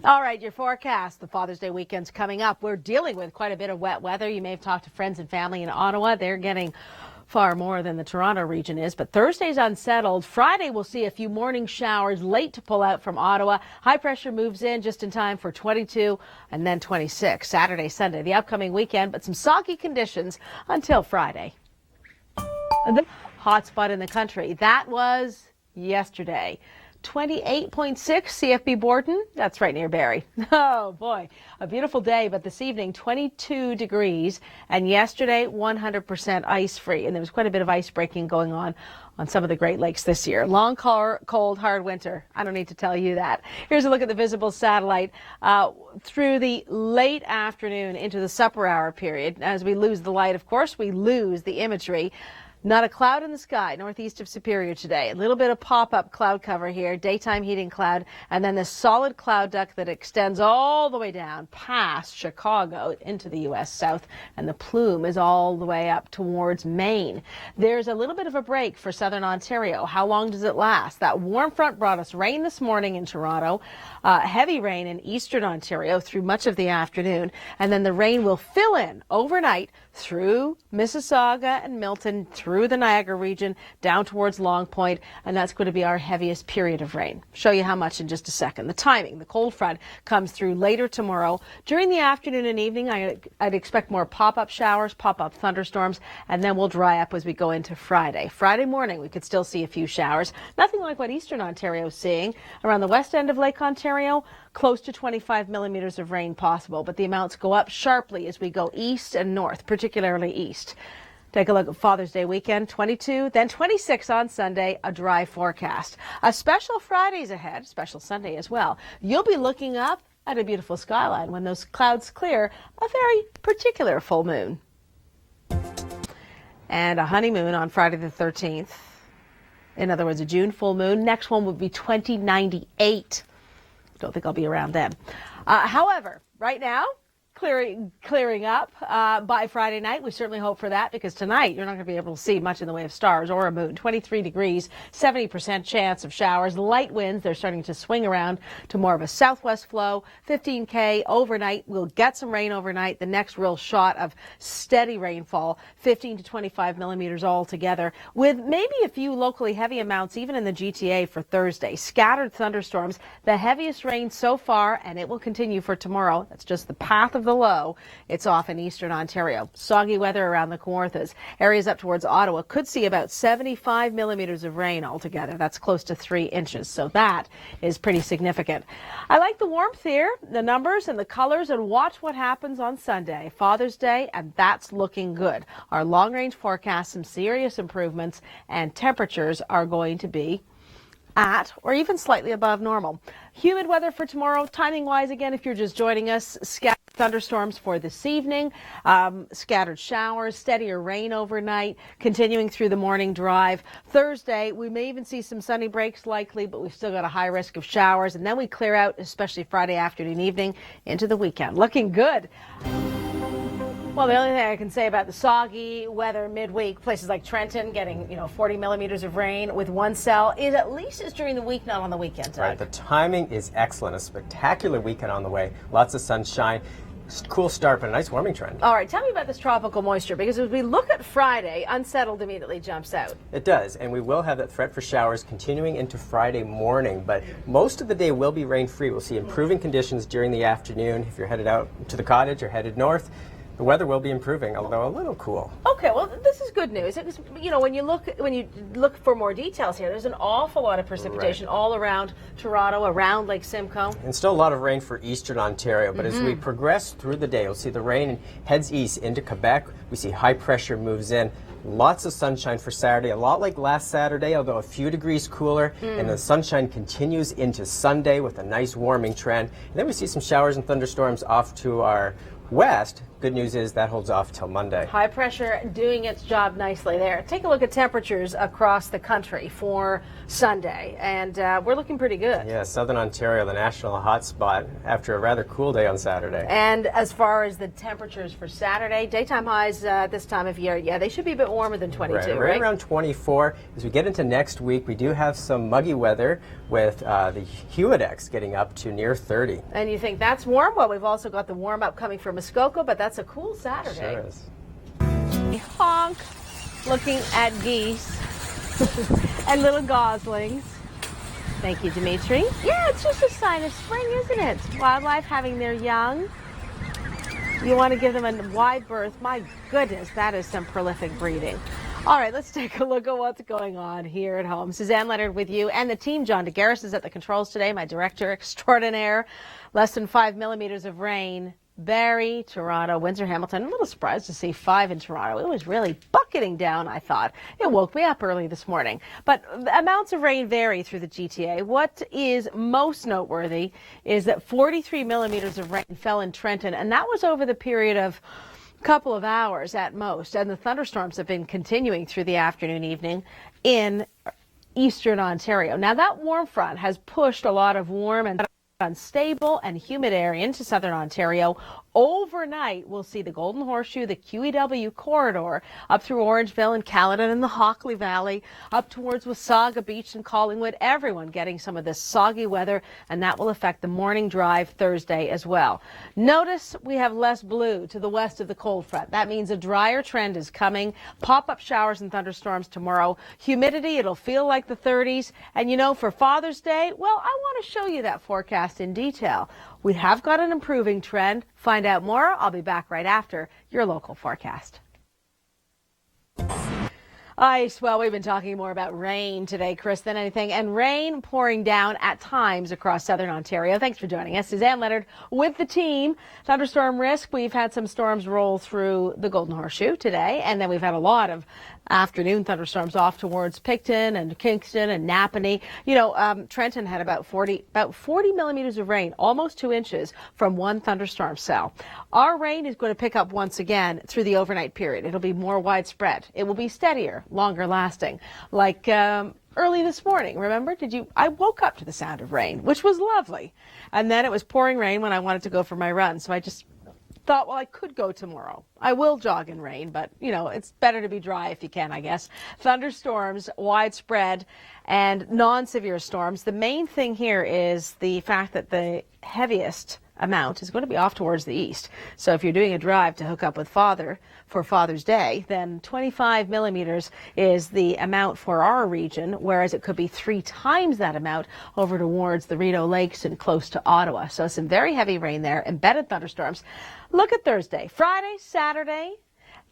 All right, your forecast. The Father's Day weekend's coming up. We're dealing with quite a bit of wet weather. You may have talked to friends and family in Ottawa. They're getting far more than the Toronto region is, but Thursday's unsettled. Friday, we'll see a few morning showers late to pull out from Ottawa. High pressure moves in just in time for 22 and then 26. Saturday, Sunday, the upcoming weekend, but some soggy conditions until Friday. The hot spot in the country, that was yesterday. 28.6 CFB Borden. That's right near Barrie. Oh boy, a beautiful day, but this evening 22 degrees, and yesterday 100% ice free, and there was quite a bit of ice breaking going on some of the Great Lakes this year. Long, cold, hard winter. I don't need to tell you that. Here's a look at the visible satellite through the late afternoon into the supper hour period. As we lose the light, of course, we lose the imagery. Not a cloud in the sky northeast of Superior today. A little bit of pop-up cloud cover here, daytime heating cloud, and then this solid cloud duct that extends all the way down past Chicago into the U.S. South, and the plume is all the way up towards Maine. There's a little bit of a break for southern Ontario. How long does it last? That warm front brought us rain this morning in Toronto, heavy rain in eastern Ontario through much of the afternoon, and then the rain will fill in overnight through Mississauga and Milton, through the Niagara region, down towards Long Point, and that's going to be our heaviest period of rain. Show you how much in just a second. The timing, the cold front comes through later tomorrow. During the afternoon and evening, I'd expect more pop-up showers, pop-up thunderstorms, and then we'll dry up as we go into Friday. Friday morning, we could still see a few showers. Nothing like what eastern Ontario is seeing. Around the west end of Lake Ontario, close to 25 millimeters of rain possible, but the amounts go up sharply as we go east and north, particularly east. Take a look at Father's Day weekend, 22, then 26 on Sunday, a dry forecast. A special Friday's ahead, special Sunday as well. You'll be looking up at a beautiful skyline when those clouds clear, a very particular full moon. And a honeymoon on Friday the 13th. In other words, a June full moon. Next one would be 2098. Don't think I'll be around then. However, right now, clearing up by Friday night. We certainly hope for that, because tonight you're not going to be able to see much in the way of stars or a moon. 23 degrees, 70% chance of showers. Light winds, they're starting to swing around to more of a southwest flow. 15K overnight. We'll get some rain overnight. The next real shot of steady rainfall, 15 to 25 millimeters altogether, with maybe a few locally heavy amounts even in the GTA for Thursday. Scattered thunderstorms, the heaviest rain so far, and it will continue for tomorrow. That's just the path of the low. It's off in eastern Ontario. Soggy weather around the Kawarthas. Areas up towards Ottawa could see about 75 millimeters of rain altogether. That's close to 3 inches. So that is pretty significant. I like the warmth here, the numbers and the colors, and watch what happens on Sunday, Father's Day, and that's looking good. Our long range forecast, some serious improvements, and temperatures are going to be at or even slightly above normal. Humid weather for tomorrow. Timing wise, again, if you're just joining us, scattered thunderstorms for this evening, scattered showers, steadier rain overnight, continuing through the morning drive. Thursday, we may even see some sunny breaks likely, but we've still got a high risk of showers, and then we clear out, especially Friday afternoon, evening into the weekend. Looking good. Well, the only thing I can say about the soggy weather midweek, places like Trenton getting, 40 millimeters of rain with one cell, is at least it's during the week, not on the weekend. Right, the timing is excellent. A spectacular weekend on the way. Lots of sunshine. Cool start, but a nice warming trend. All right, tell me about this tropical moisture, because as we look at Friday, unsettled immediately jumps out. It does, and we will have that threat for showers continuing into Friday morning, but most of the day will be rain-free. We'll see improving conditions during the afternoon. If you're headed out to the cottage or headed north, the weather will be improving, although a little cool. Okay, well, this is good news. It was, when you look for more details here, there's an awful lot of precipitation all around Toronto, around Lake Simcoe. And still a lot of rain for eastern Ontario, but as we progress through the day, we'll see the rain heads east into Quebec. We see high pressure moves in. Lots of sunshine for Saturday, a lot like last Saturday, although a few degrees cooler. And the sunshine continues into Sunday with a nice warming trend. And then we see some showers and thunderstorms off to our west, Good news is that holds off till Monday. High pressure doing its job nicely there. Take a look at temperatures across the country for Sunday, and we're looking pretty good. Yeah, Southern Ontario, the national hotspot after a rather cool day on Saturday. And as far as the temperatures for Saturday, daytime highs this time of year, yeah, they should be a bit warmer than 22, right around 24. As we get into next week, we do have some muggy weather with the Humidex getting up to near 30. And you think that's warm? Well, we've also got the warm up coming from Muskoka, but that's a cool Saturday. Sure is. Honk, looking at geese and little goslings. Thank you, Dimitri. Yeah, it's just a sign of spring, isn't it? Wildlife having their young. You want to give them a wide berth. My goodness, that is some prolific breeding. All right, let's take a look at what's going on here at home. Suzanne Leonard with you and the team. John DeGarris is at the controls today, my director extraordinaire. Less than 5 millimeters of rain. Barrie, Toronto, Windsor, Hamilton. I'm a little surprised to see 5 in Toronto. It was really bucketing down, I thought. It woke me up early this morning. But the amounts of rain vary through the GTA. What is most noteworthy is that 43 millimeters of rain fell in Trenton, and that was over the period of a couple of hours at most. And the thunderstorms have been continuing through the afternoon, evening in eastern Ontario. Now, that warm front has pushed a lot of warm and unstable and humid air into southern Ontario. Overnight, we'll see the Golden Horseshoe, the QEW corridor, up through Orangeville and Caledon and the Hockley Valley, up towards Wasaga Beach and Collingwood. Everyone getting some of this soggy weather, and that will affect the morning drive Thursday as well. Notice we have less blue to the west of the cold front. That means a drier trend is coming. Pop-up showers and thunderstorms tomorrow. Humidity, it'll feel like the 30s. And you know, for Father's Day, well, I want to show you that forecast in detail. We have got an improving trend. Find out more. I'll be back right after your local forecast. Ice. Well, we've been talking more about rain today, Chris, than anything, and rain pouring down at times across southern Ontario. Thanks for joining us. Suzanne Leonard with the team. Thunderstorm risk. We've had some storms roll through the Golden Horseshoe today, and then we've had a lot of afternoon thunderstorms off towards Picton and Kingston and Napanee. You know, Trenton had about 40 millimeters of rain, almost 2 inches from one thunderstorm cell. Our rain is going to pick up once again through the overnight period. It'll be more widespread. It will be steadier, longer lasting, like early this morning. Remember, I woke up to the sound of rain, which was lovely. And then it was pouring rain when I wanted to go for my run. So I just thought, well, I could go tomorrow. I will jog in rain, but, you know, it's better to be dry if you can, I guess. Thunderstorms, widespread, and non-severe storms. The main thing here is the fact that the heaviest amount is going to be off towards the east. So if you're doing a drive to hook up with Father for Father's Day, then 25 millimeters is the amount for our region, whereas it could be 3 times that amount over towards the Rideau Lakes and close to Ottawa. So some very heavy rain there, embedded thunderstorms. Look at Thursday, Friday, Saturday.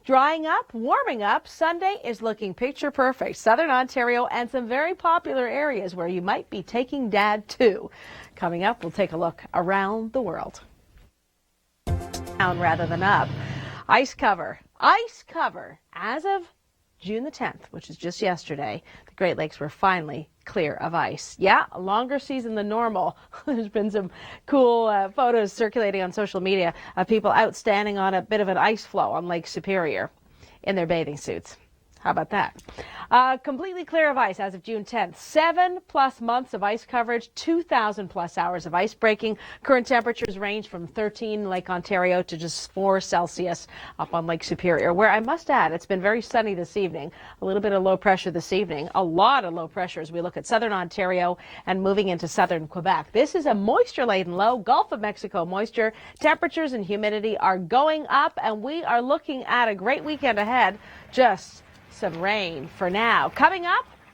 Drying up, warming up. Sunday is looking picture perfect. Southern Ontario and some very popular areas where you might be taking Dad to. Coming up, we'll take a look around the world. Down rather than up. Ice cover. Ice cover. As of June the 10th, which is just yesterday, the Great Lakes were finally clear of ice. Yeah, a longer season than normal. There's been some cool photos circulating on social media of people out standing on a bit of an ice floe on Lake Superior in their bathing suits. How about that? Completely clear of ice as of June 10th. 7+ months of ice coverage, 2,000+ hours of ice breaking. Current temperatures range from 13 Lake Ontario to just 4 Celsius up on Lake Superior, where I must add it's been very sunny this evening. A little bit of low pressure this evening. A lot of low pressure as we look at southern Ontario and moving into southern Quebec. This is a moisture-laden low. Gulf of Mexico moisture. Temperatures and humidity are going up, and we are looking at a great weekend ahead. Just some rain for now. Coming up,